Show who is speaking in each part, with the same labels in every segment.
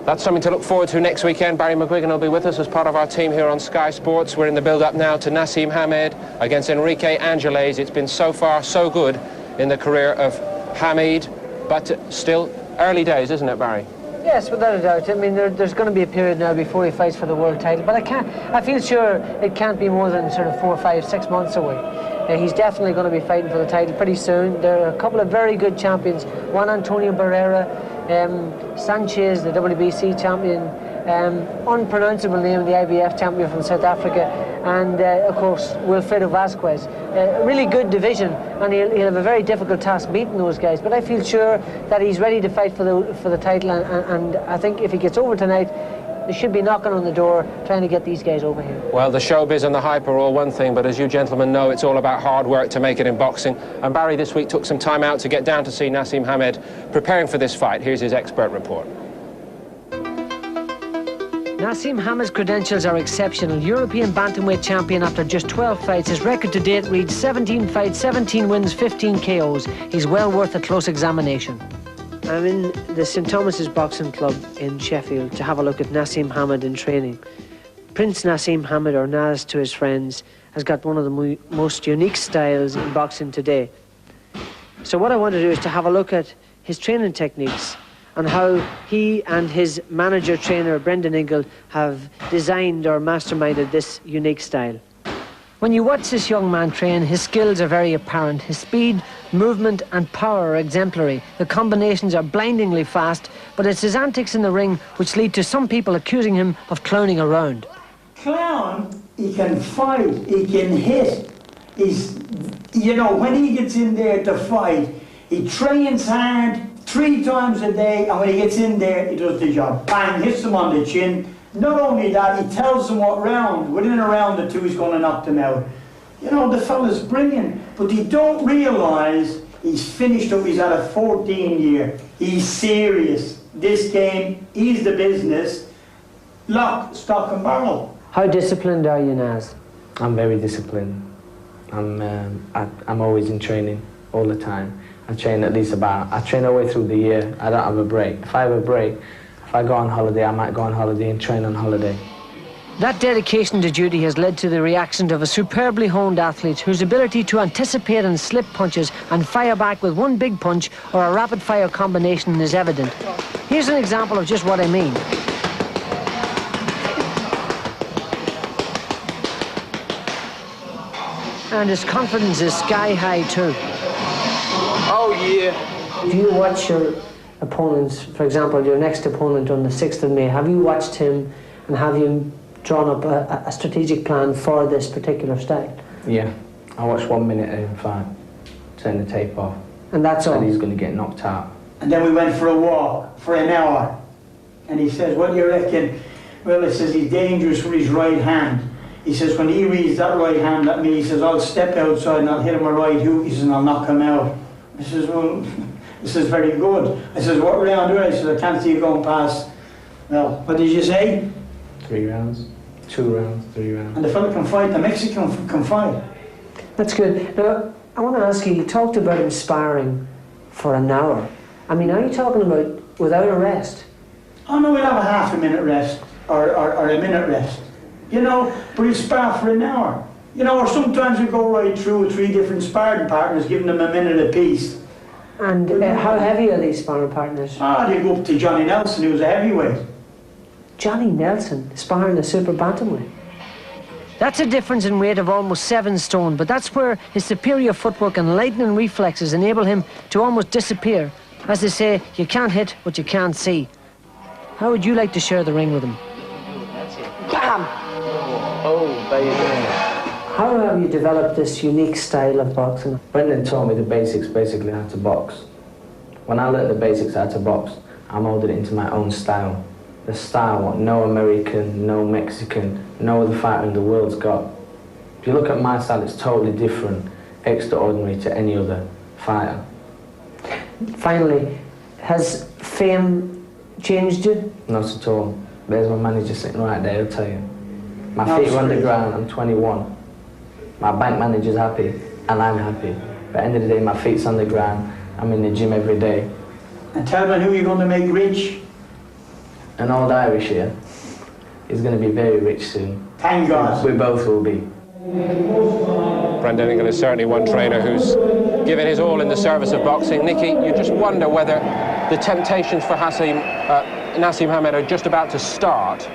Speaker 1: That's something to look forward to next weekend. Barry McGuigan will be with us as part of our team here on Sky Sports. We're in the build-up now to Naseem Hamed against Enrique Angeles. It's been so far so good in the career of Hamid, but still early days, isn't it, Barry?
Speaker 2: Yes, without a doubt. I mean, there's going to be a period now before he fights for the world title, but I feel sure it can't be more than sort of 4, 5, 6 months away. He's definitely going to be fighting for the title pretty soon. There are a couple of very good champions. Juan Antonio Barrera, Sanchez, the WBC champion, unpronounceable name, the IBF champion from South Africa, and of course Wilfredo Vasquez. A really good division, and he'll have a very difficult task beating those guys. But I feel sure that he's ready to fight for the title, and I think if he gets over tonight, they should be knocking on the door trying to get these guys over here.
Speaker 1: Well, the showbiz and the hype are all one thing, but as you gentlemen know, it's all about hard work to make it in boxing. And Barry this week took some time out to get down to see Naseem Hamed preparing for this fight. Here's his expert report.
Speaker 2: Naseem Hamed's credentials are exceptional. European bantamweight champion after just 12 fights. His record to date reads 17 fights, 17 wins, 15 KOs. He's well worth a close examination. I'm in the St Thomas's Boxing Club in Sheffield to have a look at Naseem Hamed in training. Prince Naseem Hamed, or Nas to his friends, has got one of the most unique styles in boxing today. So what I want to do is to have a look at his training techniques and how he and his manager trainer Brendan Ingle have designed or masterminded this unique style. When you watch this young man train, his skills are very apparent. His speed, movement and power are exemplary. The combinations are blindingly fast, but it's his antics in the ring which lead to some people accusing him of clowning around.
Speaker 3: Clown, he can fight, he can hit. He's, you know, when he gets in there to fight, he trains hard 3 times a day, and when he gets in there, he does the job. Bang, hits him on the chin. Not only that, he tells them what round, within a round or 2, he's going to knock them out. You know, the fella's brilliant, but they don't realise he's finished up, he's at a 14 year. He's serious. This game, he's the business. Lock, stock and barrel.
Speaker 2: How disciplined are you, Naz?
Speaker 4: I'm very disciplined. I'm always in training all the time. I train at least I train all the way through the year. I don't have a break. If I have a break, if I go on holiday, I might go on holiday and train on holiday.
Speaker 2: That dedication to duty has led to the reaction of a superbly honed athlete whose ability to anticipate and slip punches and fire back with one big punch or a rapid-fire combination is evident. Here's an example of just what I mean. And his confidence is sky high too.
Speaker 1: Oh yeah.
Speaker 2: Do you watch your opponents, for example, your next opponent on the 6th of May, have you watched him and have you drawn up a strategic plan for this particular style?
Speaker 4: Yeah, I watched 1 minute of him fight, turn the tape off.
Speaker 2: And that's all?
Speaker 4: And he's going to get knocked out.
Speaker 3: And then we went for a walk for an hour. And he says, what do you reckon? Well, he says he's dangerous with his right hand. He says, when he reads that right hand at me, he says, I'll step outside and I'll hit him a right hook, he says, and I'll knock him out. I says, well, this is very good. I says, what round are I? He says, I can't see you going past. Well, what did you say?
Speaker 4: 3 rounds, 2 rounds, 3 rounds.
Speaker 3: And the fella can fight, the Mexican can fight.
Speaker 2: That's good. Now, I want to ask you talked about him sparring for an hour. I mean, are you talking about without a rest?
Speaker 3: Oh no, we'll have a half a minute rest, or a minute rest. You know, but we spar for an hour. You know, or sometimes we go right through with 3 different sparring partners, giving them a minute apiece.
Speaker 2: And how heavy are these sparring partners?
Speaker 3: They go up to Johnny Nelson, who was a heavyweight.
Speaker 2: Johnny Nelson sparring a super bantamweight? That's a difference in weight of almost 7 stone, but that's where his superior footwork and lightning reflexes enable him to almost disappear. As they say, you can't hit what you can't see. How would you like to share the ring with him? Bam!
Speaker 4: Oh, baby.
Speaker 2: How have you developed this unique style of boxing?
Speaker 4: Brendan taught me the basics, basically how to box. When I learned the basics how to box, I molded it into my own style. The style what no American, no Mexican, no other fighter in the world's got. If you look at my style, it's totally different, extraordinary to any other fighter.
Speaker 2: Finally, has fame changed you?
Speaker 4: Not at all. There's my manager sitting right there, he'll tell you. My feet are on the ground, I'm 21. My bank manager's happy, and I'm happy. But at the end of the day, my feet's on the ground, I'm in the gym every day.
Speaker 3: And tell me who you're going to make rich.
Speaker 4: an old Irish here. He's going to be very rich soon.
Speaker 3: Thank God.
Speaker 4: We both will be.
Speaker 1: Brendan Engel is certainly one trainer who's given his all in the service of boxing. Nicky, you just wonder whether the temptations for Naseem Hamed are just about to start.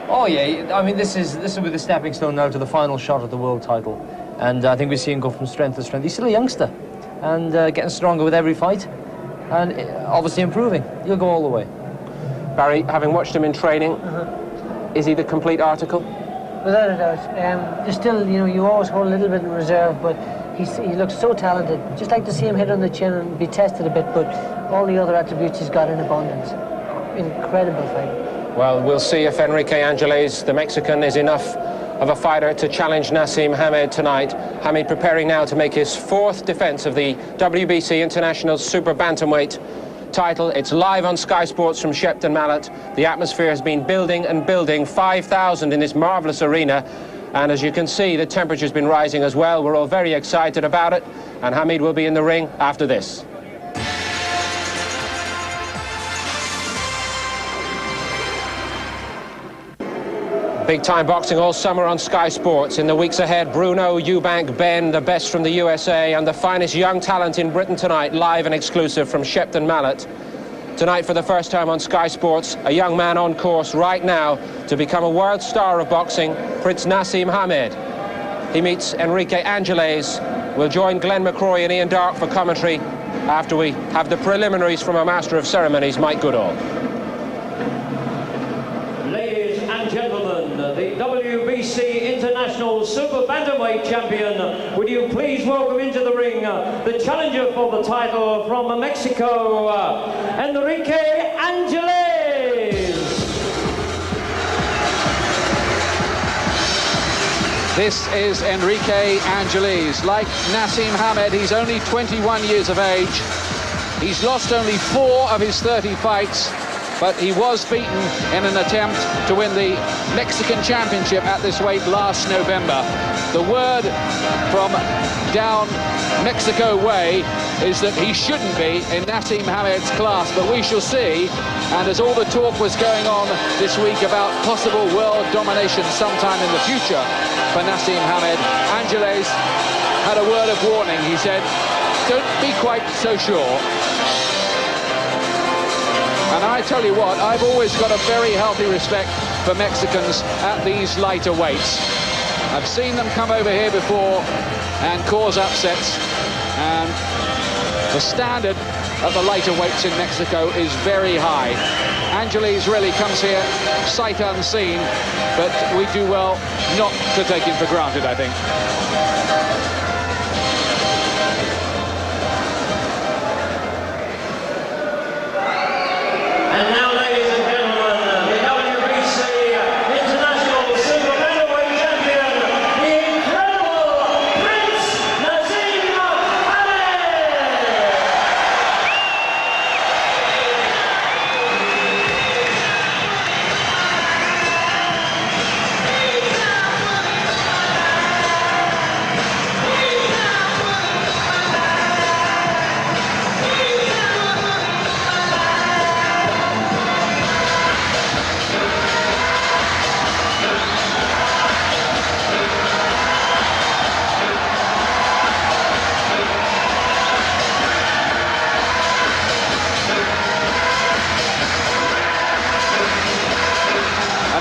Speaker 5: Oh yeah, I mean this will be the stepping stone now to the final shot at the world title, and I think we see him go from strength to strength. He's still a youngster, and getting stronger with every fight, and obviously improving. He'll go all the way.
Speaker 1: Barry, having watched him in training, is he the complete article?
Speaker 2: Without a doubt. There's still, you know, you always hold a little bit in reserve, but he looks so talented. Just like to see him hit on the chin and be tested a bit, but all the other attributes he's got in abundance. Incredible fight.
Speaker 1: Well, we'll see if Enrique Angeles, the Mexican, is enough of a fighter to challenge Naseem Hamed tonight. Hamed preparing now to make his 4th defence of the WBC International Super Bantamweight title. It's live on Sky Sports from Shepton Mallet. The atmosphere has been building and building. 5,000 in this marvellous arena. And as you can see, the temperature's been rising as well. We're all very excited about it. And Hamed will be in the ring after this. Big-time boxing all summer on Sky Sports. In the weeks ahead, Bruno, Eubank, Ben, the best from the USA, and the finest young talent in Britain tonight, live and exclusive from Shepton Mallet. Tonight, for the first time on Sky Sports, a young man on course right now to become a world star of boxing, Prince Naseem Hamed. He meets Enrique Angeles. We'll join Glenn McCrory and Ian Darke for commentary after we have the preliminaries from our Master of Ceremonies, Mike Goodall.
Speaker 6: The WBC International Super Bantamweight Champion, would you please welcome into the ring the challenger for the title from Mexico, Enrique Angeles.
Speaker 7: This is Enrique Angeles. Like Naseem Hamed, he's only 21 years of age. He's lost only 4 of his 30 fights, but he was beaten in an attempt to win the Mexican Championship at this weight last November. The word from down Mexico way is that he shouldn't be in Naseem Hamed's class, but we shall see. And as all the talk was going on this week about possible world domination sometime in the future for Naseem Hamed, Angeles had a word of warning. He said, don't be quite so sure. And I tell you what, I've always got a very healthy respect for Mexicans at these lighter weights. I've seen them come over here before and cause upsets, and the standard of the lighter weights in Mexico is very high. Angeles really comes here sight unseen, but we do well not to take him for granted, I think.
Speaker 6: And now, ladies and gentlemen, the WBC International Super Bantamweight Champion, the incredible Prince Naseem Hamed.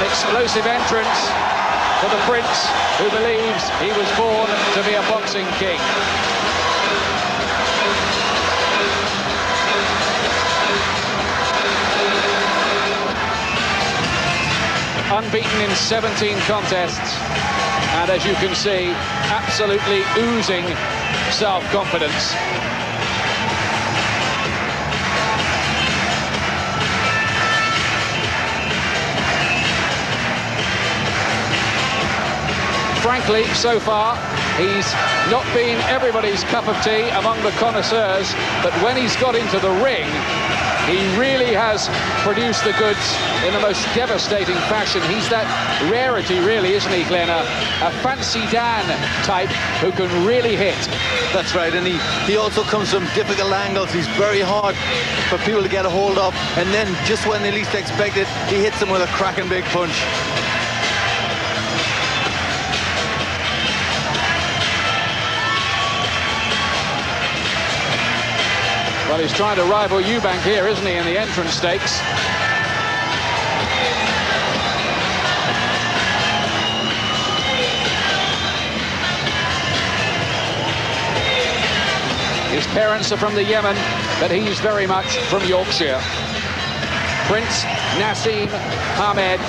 Speaker 7: Explosive entrance for the Prince, who believes he was born to be a boxing king. Unbeaten in 17 contests, and as you can see, absolutely oozing self-confidence. Frankly, so far, he's not been everybody's cup of tea among the connoisseurs, but when he's got into the ring, He really has produced the goods in the most devastating fashion. He's that rarity, really, isn't he, Glenn? A fancy Dan type who can really hit.
Speaker 8: That's right, and he also comes from difficult angles. He's very hard for people to get a hold of, and then just when they least expect it, he hits them with a cracking big punch.
Speaker 7: Well, he's trying to rival Eubank here, isn't he, in the entrance stakes? His parents are from the Yemen, but he's very much from Yorkshire. Prince Naseem Hamed,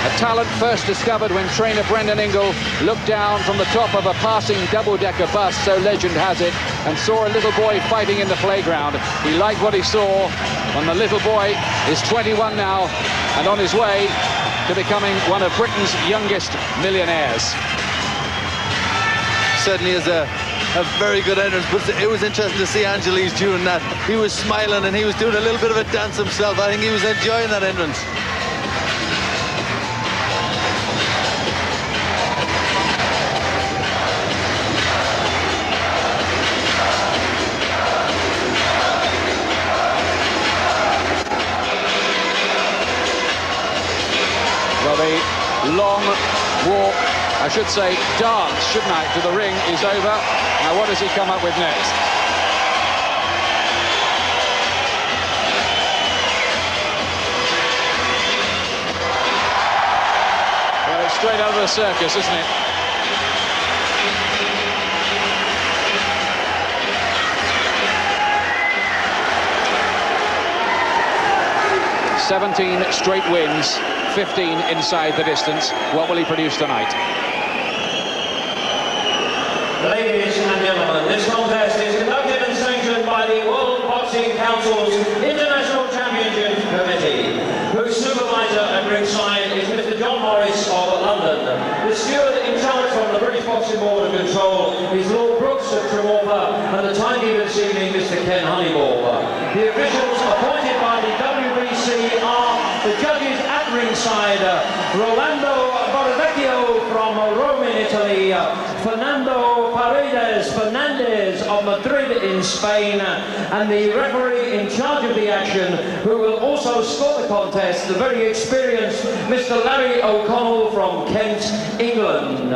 Speaker 7: a talent first discovered when trainer Brendan Ingle looked down from the top of a passing double-decker bus, so legend has it, and saw a little boy fighting in the playground. He liked what he saw, and the little boy is 21 now and on his way to becoming one of Britain's youngest millionaires.
Speaker 8: Certainly is a very good entrance, but it was interesting to see Angeles doing that. He was smiling and he was doing a little bit of a dance himself. I think he was enjoying that entrance.
Speaker 7: Well, the long walk, I should say dance, shouldn't I, to the ring is over. Now what does he come up with next? Well, it's straight out of the circus, isn't it? "17 straight wins, 15 inside the distance." What will he produce tonight?
Speaker 6: Ladies and gentlemen, this contest is conducted and sanctioned by the World Boxing Council's International Championship Committee, whose supervisor at ringside is Mr. John Morris of London. The steward in charge from the British Boxing Board of Control is Lord Brooks of Tremorfa, and the timekeeper this evening, Mr. Ken Honeyball. The officials appointed by the WBC are the judges at ringside: Rolando Borrevecchio from Rome in Italy, Fernando Fernandez of Madrid in Spain, and the referee in charge of the action, who will also score the contest, the very experienced Mr. Larry O'Connell from Kent, England.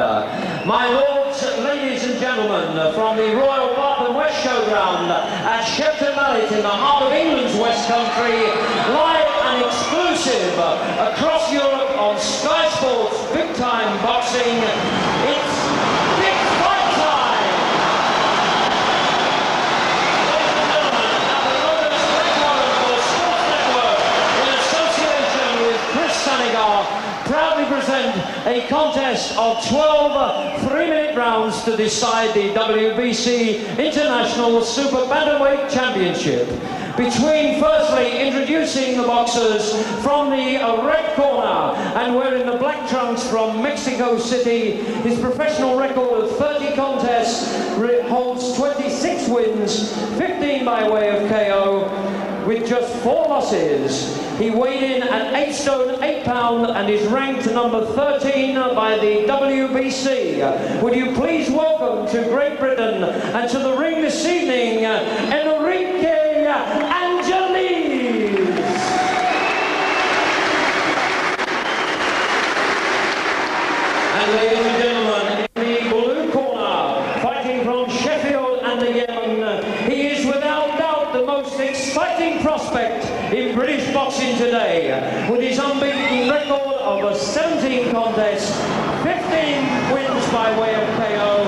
Speaker 6: My lords, ladies and gentlemen, from the Royal Bath and West Showground at Shepton Mallet in the heart of England's West Country, live and exclusive across Europe on Sky Sports Big Time Boxing, it's Big Fight Time! Ladies and gentlemen, now the London Spring Warren for Sports Network, in association with Chris Sanigar, proudly present a contest of 12 3-minute rounds to decide the WBC International Super Bantamweight Championship. Between, firstly, introducing the boxers from the red corner and wearing the black trunks from Mexico City. His professional record of 30 contests holds 26 wins, 15 by way of KO, with just 4 losses. He weighed in at 8 stone 8 pound and is ranked number 13 by the WBC. Would you please welcome to Great Britain and to the ring this evening, Enrique Angeles. And ladies and gentlemen, in the blue corner, fighting from Sheffield and the Yemen, he is without doubt the most exciting prospect in British boxing today, with his unbeaten record of 17 contests, 15 wins by way of KO.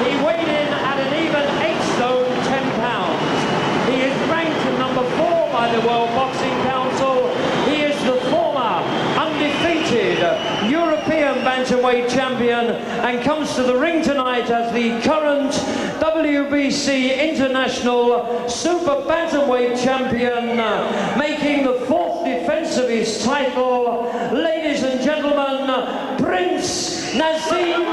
Speaker 6: He weighed in at an even 8 stone 10 pounds. He is ranked number 4 by the World Boxing Council. He is the former undefeated European bantamweight champion and comes to the ring tonight as the current WBC International Super Bantamweight champion, making the 4th defense of his title. Ladies and gentlemen, Prince Naseem.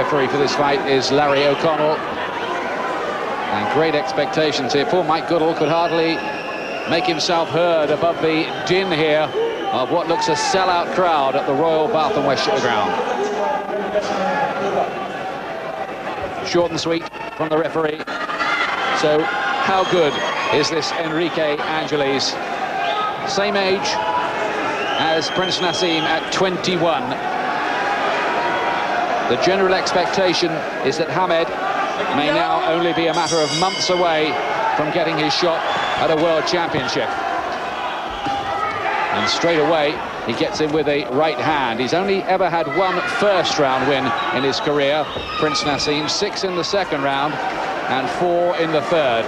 Speaker 7: referee for this fight is Larry O'Connell. And great expectations here. Poor Mike Goodall could hardly make himself heard above the din here of what looks a sellout crowd at the Royal Bath and West Showground. Short and sweet from the referee. So how good is this Enrique Angeles? Same age as Prince Naseem at 21. The general expectation is that Hamed may now only be a matter of months away from getting his shot at a World Championship. And straight away, he gets in with a right hand. He's only ever had one first-round win in his career, Prince Naseem, 6 in the second round and 4 in the third.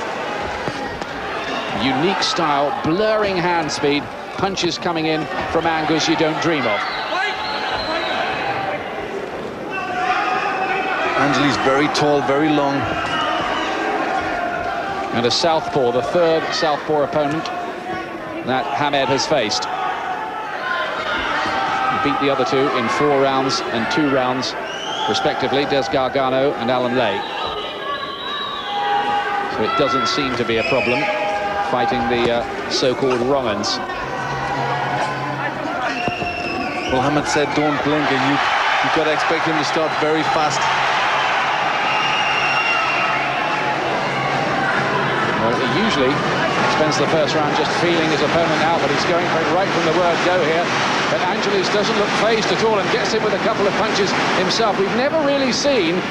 Speaker 7: Unique style, blurring hand speed, punches coming in from angles you don't dream of.
Speaker 8: Angeles very tall, very long.
Speaker 7: And a southpaw, the third southpaw opponent that Hamed has faced. He beat the other two in 4 rounds and 2 rounds, respectively, Des Gargano and Alan Lay. So it doesn't seem to be a problem fighting the so-called wrong-uns.
Speaker 8: Well, Hamed said don't blink, and you've got to expect him to start very fast.
Speaker 7: Well, he usually spends the first round just feeling his opponent out, but he's going for it right from the word go here. But Angeles doesn't look phased at all and gets in with a couple of punches himself. We've never really seen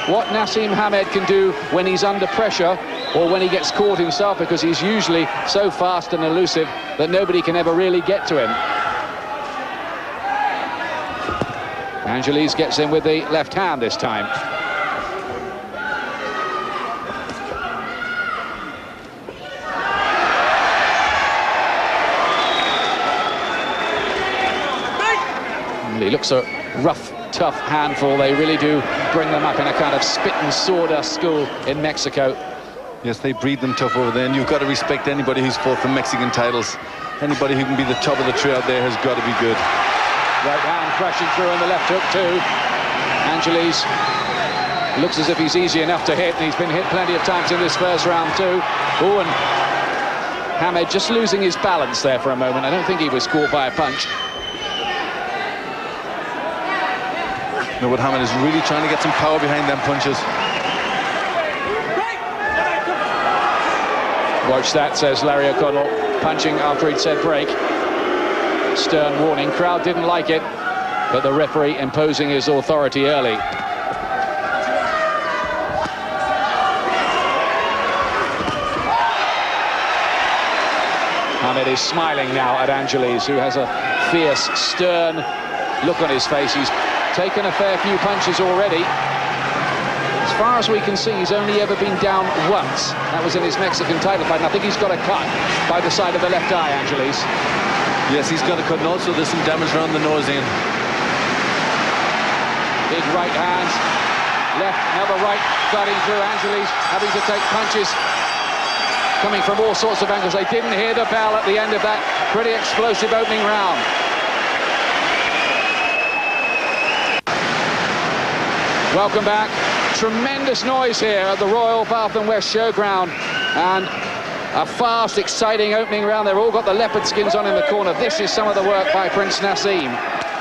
Speaker 7: what Naseem Hamed can do when he's under pressure or when he gets caught himself, because he's usually so fast and elusive that nobody can ever really get to him. Angeles gets in with the left hand this time. He looks a rough, tough handful. They really do bring them up in a kind of spit and sawdust school in Mexico.
Speaker 8: Yes, they breed them tough over there, and you've got to respect anybody who's fought for Mexican titles. Anybody who can be the top of the tree out there has got to be good.
Speaker 7: Right hand crashing through in the left hook too. Angeles looks as if he's easy enough to hit, and he's been hit plenty of times in this first round too. Oh, and Hamed just losing his balance there for a moment. I don't think he was caught by a punch.
Speaker 8: No, but Hamed is really trying to get some power behind them punches.
Speaker 7: Watch that, says Larry O'Connell, punching after he'd said break. Stern warning. Crowd didn't like it, but the referee imposing his authority early. Hamed is smiling now at Angeles, who has a fierce, stern look on his face. He's taken a fair few punches already. As far as we can see, he's only ever been down once. That was in his Mexican title fight, and I think he's got a cut by the side of the left eye, Angeles.
Speaker 8: Yes, he's got a cut, and also there's some damage around the nose in.
Speaker 7: Big right hand, left, another right, cutting through. Angeles having to take punches coming from all sorts of angles. They didn't hear the bell at the end of that pretty explosive opening round. Welcome back. Tremendous noise here at the Royal Bath and West Showground, and a fast, exciting opening round. They've all got the leopard skins on in the corner. This is some of the work by Prince Naseem.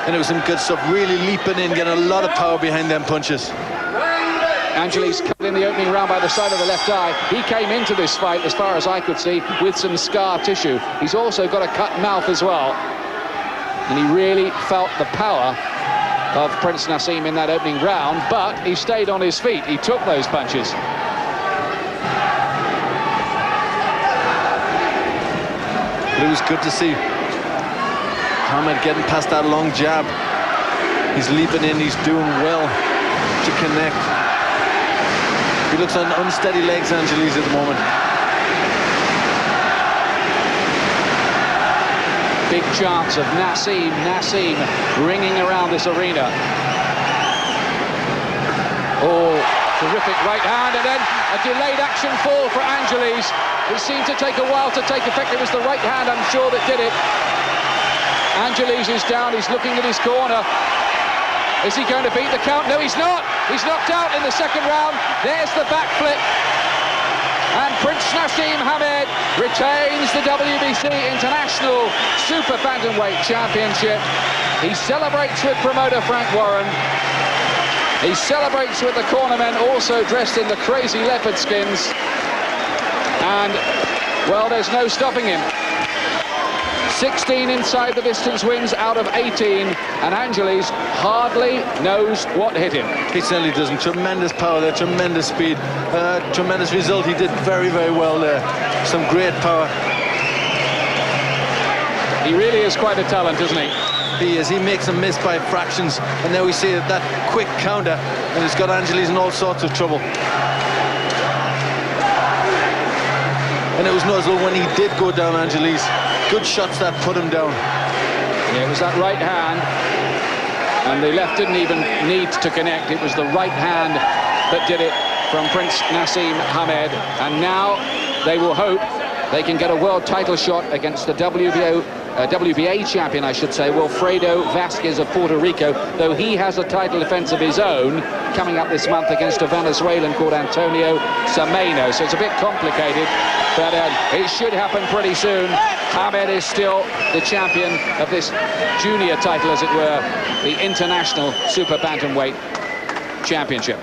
Speaker 8: And it was some good stuff, really leaping in, getting a lot of power behind them punches.
Speaker 7: Angeles cut in the opening round by the side of the left eye. He came into this fight, as far as I could see, with some scar tissue. He's also got a cut mouth as well. And he really felt the power of Prince Naseem in that opening round, but he stayed on his feet. He took those punches.
Speaker 8: But it was good to see Hamed getting past that long jab. He's leaping in, he's doing well to connect. He looks on unsteady legs, Angeles, at the moment.
Speaker 7: Big chance of Naseem ringing around this arena. Oh, terrific right hand, and then a delayed action fall for Angeles. It seemed to take a while to take effect. It was the right hand, I'm sure, that did it. Angeles is down, he's looking at his corner. Is he going to beat the count? No, he's not. He's knocked out in the second round. There's the backflip. And Prince Naseem Hamed retains the WBC International Super Bantamweight Championship. He celebrates with promoter Frank Warren. He celebrates with the cornermen, also dressed in the crazy leopard skins. And, well, there's no stopping him. 16 inside the distance wins out of 18, and Angeles hardly knows what hit him.
Speaker 8: He certainly doesn't. Tremendous power there, tremendous speed, tremendous result. He did very, very well there. Some great power.
Speaker 7: He really is quite a talent, isn't he?
Speaker 8: He is. He makes them miss by fractions, and now we see that quick counter, and it's got Angeles in all sorts of trouble. And it was noticeable when he did go down, Angeles. Good shots that put him down.
Speaker 7: Yeah, it was that right hand, and the left didn't even need to connect. It was the right hand that did it from Prince Naseem Hamed, and now they will hope they can get a world title shot against the WBA champion, I should say, Wilfredo Vasquez of Puerto Rico, though he has a title defense of his own coming up this month against a Venezuelan called Antonio Sameno. So it's a bit complicated, but it should happen pretty soon. Hamed is still the champion of this junior title, as it were, the International Super Bantamweight Championship.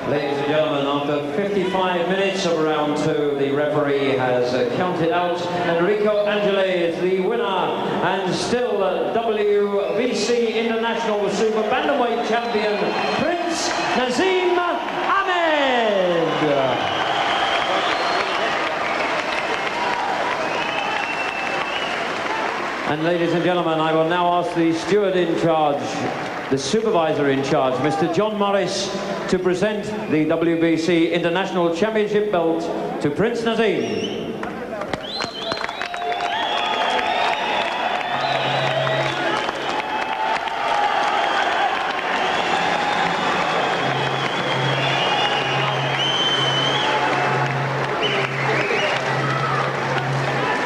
Speaker 6: Ladies and gentlemen, after 55 minutes of round 2, the referee has counted out Enrique Angeles, the winner and still WBC International Super Bantamweight champion, Prince Naseem Hamed. And ladies and gentlemen, I will now ask the steward in charge, the supervisor in charge, Mr. John Morris, to present the WBC International Championship belt to Prince Naseem.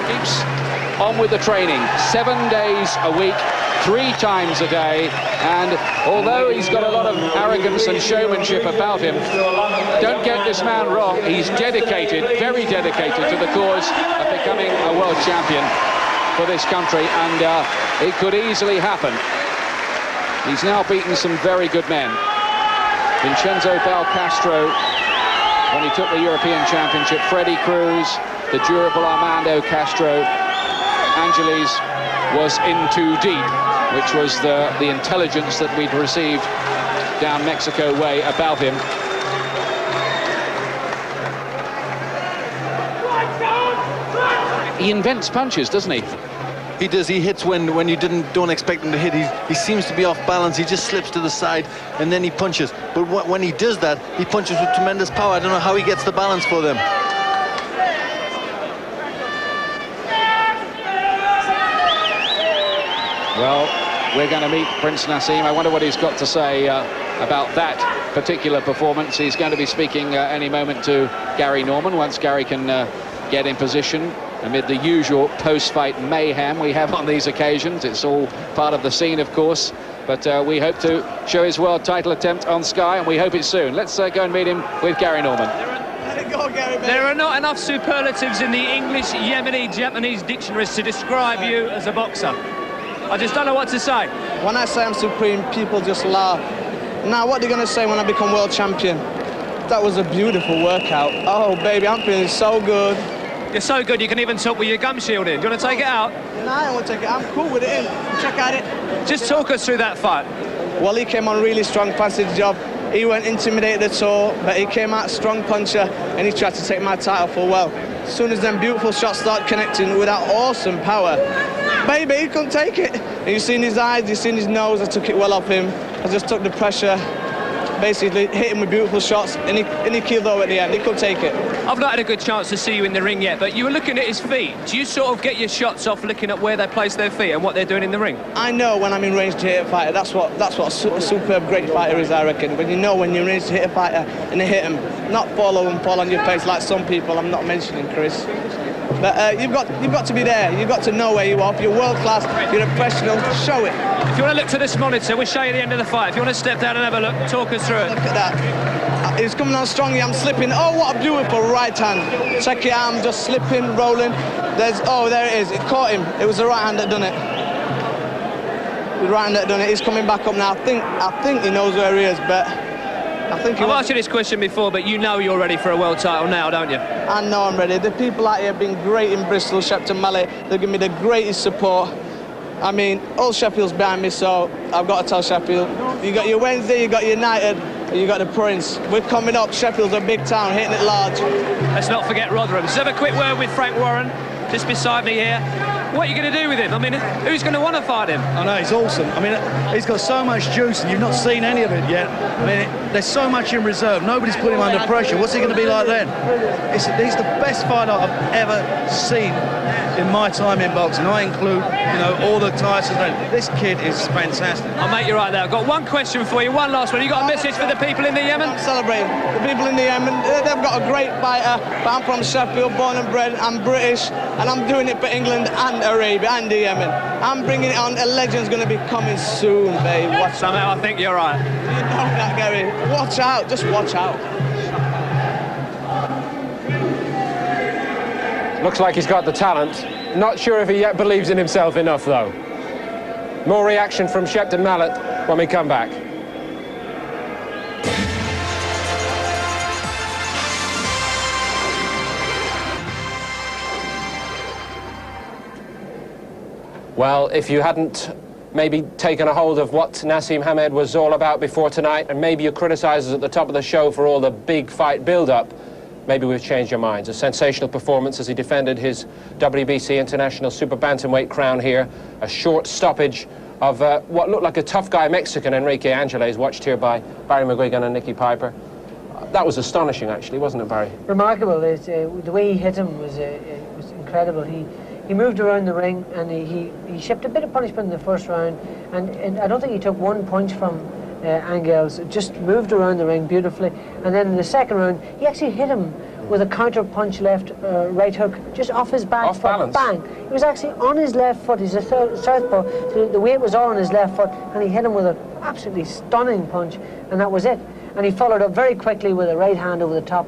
Speaker 7: Keeps on with the training, 7 days a week, 3 times a day, and although he's got a lot of arrogance and showmanship about him, don't get this man wrong, he's dedicated, very dedicated to the cause of becoming a world champion for this country, and it could easily happen. He's now beaten some very good men. Vincenzo Belcastro, when he took the European Championship, Freddie Cruz, the durable Armando Castro. Angeles was in too deep, which was the intelligence that we'd received down Mexico way about him. He invents punches, doesn't he?
Speaker 8: He does. He hits when you don't expect him to hit. He seems to be off balance. He just slips to the side and then he punches. But when he does that, he punches with tremendous power. I don't know how he gets the balance for them.
Speaker 7: Well, we're going to meet Prince Naseem. I wonder what he's got to say about that particular performance. He's going to be speaking any moment to Gary Norman, once Gary can get in position amid the usual post-fight mayhem we have on these occasions. It's all part of the scene, of course, but we hope to show his world title attempt on Sky, and we hope it's soon. Let's go and meet him with Gary Norman.
Speaker 9: There are not enough superlatives in the English, Yemeni, Japanese dictionaries to describe you as a boxer. I just don't know what to say.
Speaker 10: When I say I'm supreme, people just laugh. Now, what are they going to say when I become world champion? That was a beautiful workout. Oh, baby, I'm feeling so good.
Speaker 9: You're so good, you can even talk with your gum shield in. Do you want to take it out?
Speaker 10: No, I don't want to take it. I'm cool with it in. Check out it.
Speaker 9: Just talk us through that fight.
Speaker 10: Well, he came on really strong, fancied the job. He weren't intimidated at all, but he came out strong puncher, and he tried to take my title for well. As soon as them beautiful shots start connecting with that awesome power, baby, he couldn't take it. And you've seen his eyes, you've seen his nose. I took it well off him. I just took the pressure, basically hit him with beautiful shots, and he killed over at the end. He couldn't take it.
Speaker 9: I've not had a good chance to see you in the ring yet, but you were looking at his feet. Do you sort of get your shots off looking at where they place their feet and what they're doing in the ring?
Speaker 10: I know when I'm in range to hit a fighter. That's what a superb, great fighter is, I reckon. When you know when you're in range to hit a fighter and hit him, not follow and fall on your face like some people. I'm not mentioning Chris. But you've got to be there. You've got to know where you are. If you're world class, you're a professional, show it.
Speaker 9: If you want to look to this monitor, we'll show you the end of the fight. If you want to step down and have a look, talk us through it.
Speaker 10: Look at that. He's coming on strongly. I'm slipping. Oh, what a beautiful right hand. Check your arm, just slipping, rolling. There it is. It caught him. It was the right hand that done it. The right hand that done it. He's coming back up now. I think he knows where he is, but I think
Speaker 9: I've asked you this question before, but you know you're ready for a world title now, don't you?
Speaker 10: I know I'm ready. The people out here have been great in Bristol, Shepton Mallet. They've given me the greatest support. I mean, all Sheffield's behind me, so I've got to tell Sheffield, you got your Wednesday, you got your United, and you got the Prince. We're coming up. Sheffield's a big town, hitting it large.
Speaker 9: Let's not forget Rotherham. Let's have a quick word with Frank Warren, just beside me here. What are you going to do with him? I mean, who's going to want to fight him?
Speaker 11: I know, he's awesome. I mean, he's got so much juice and you've not seen any of it yet. I mean, there's so much in reserve. Nobody's put him under pressure. What's he going to be like then? He's the best fighter I've ever seen in my time in boxing. I include, you know, all the Tysons. This kid is fantastic.
Speaker 9: I'll make you right there. I've got one question for you, one last one. You got a message for the people in the Yemen?
Speaker 10: I'm celebrating. The people in the Yemen, they've got a great fighter, but I'm from Sheffield, born and bred. I'm British, and I'm doing it for England and Arabia and the Yemen. I'm bringing it on. A legend's going to be coming soon, babe. Watch
Speaker 9: Somehow I think you're right.
Speaker 10: You know that, Gary. Watch out. Just watch out.
Speaker 1: Looks like he's got the talent. Not sure if he yet believes in himself enough, though. More reaction from Shepton Mallet when we come back. Well, if you hadn't maybe taken a hold of what Naseem Hamed was all about before tonight, and maybe you criticised us at the top of the show for all the big fight build-up, maybe we've changed your minds. A sensational performance as he defended his WBC International Super Bantamweight crown here. A short stoppage of what looked like a tough guy Mexican, Enrique Angeles, watched here by Barry McGuigan and Nicky Piper. That was astonishing, actually, wasn't it, Barry?
Speaker 2: Remarkable. The way he hit him was incredible. He moved around the ring and he shipped a bit of punishment in the first round, and I don't think he took one punch from Angels. Just moved around the ring beautifully, and then in the second round he actually hit him with a counter punch left right hook just off his back
Speaker 1: off
Speaker 2: foot.
Speaker 1: Balance.
Speaker 2: Bang! He was actually on his left foot. He's a southpaw, so the weight was all on his left foot, and he hit him with an absolutely stunning punch, and that was it. And he followed up very quickly with a right hand over the top.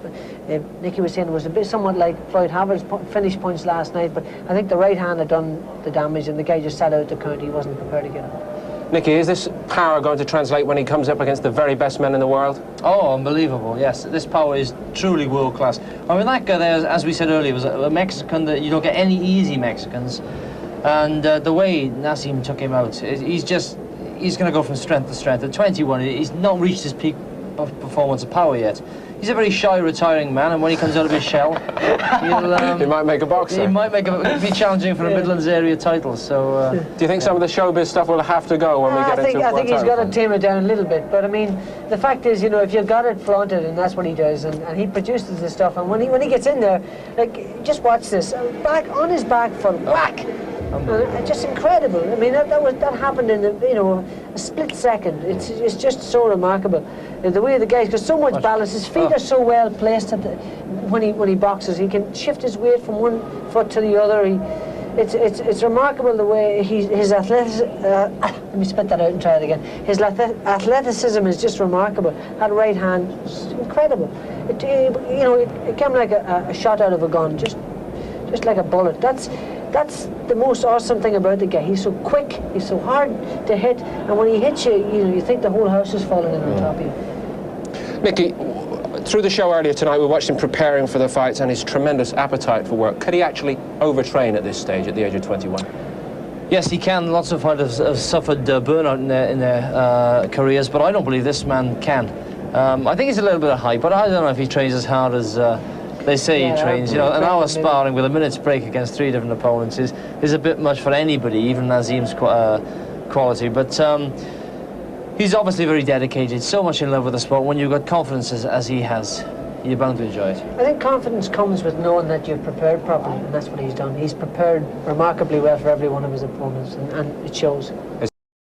Speaker 2: Nicky was saying it was a bit somewhat like Floyd Havard's finish punch last night, but I think the right hand had done the damage, and the guy just sat out the count. He wasn't prepared to get it.
Speaker 1: Nicky, is this power going to translate when he comes up against the very best men in the world?
Speaker 5: Oh, unbelievable, yes. This power is truly world-class. I mean, that guy there, as we said earlier, was a Mexican that you don't get any easy Mexicans. And the way Naseem took him out, he's going to go from strength to strength. At 21, he's not reached his peak of performance of power yet. He's a very shy, retiring man, and when he comes out of his shell,
Speaker 1: he might make a boxer.
Speaker 5: He might be challenging for a Midlands area title. So,
Speaker 1: do you think some of the showbiz stuff will have to go when we get into?
Speaker 2: I think he's got to tame it down a little bit. But I mean, the fact is, you know, if you've got it flaunted, and that's what he does, and he produces the stuff, and when he gets in there, like, just watch this, back on his back foot, whack. Just incredible. I mean, that happened in a split second. It's just so remarkable. The way the guy's got so much balance, his feet are so well placed when he boxes. He can shift his weight from one foot to the other. It's remarkable the way his athleticism. Let me spit that out and try it again. His athleticism is just remarkable. That right hand, is incredible. It came like a shot out of a gun, just like a bullet. That's the most awesome thing about the guy. He's so quick, he's so hard to hit, and when he hits you, you think the whole house is falling in on top of you.
Speaker 1: Nicky, through the show earlier tonight, we watched him preparing for the fights and his tremendous appetite for work. Could he actually overtrain at this stage, at the age of 21?
Speaker 5: Yes, he can. Lots of fighters have suffered burnout in their careers, but I don't believe this man can. I think he's a little bit of hype, but I don't know if he trains as hard as they say he trains. You know, an hour sparring with a minute's break against 3 different opponents is a bit much for anybody, even Naseem's quality. But he's obviously very dedicated, so much in love with the sport. When you've got confidence as he has, you're bound to enjoy it.
Speaker 2: I think confidence comes with knowing that you've prepared properly, and that's what he's done. He's prepared remarkably well for every one of his opponents, and it shows.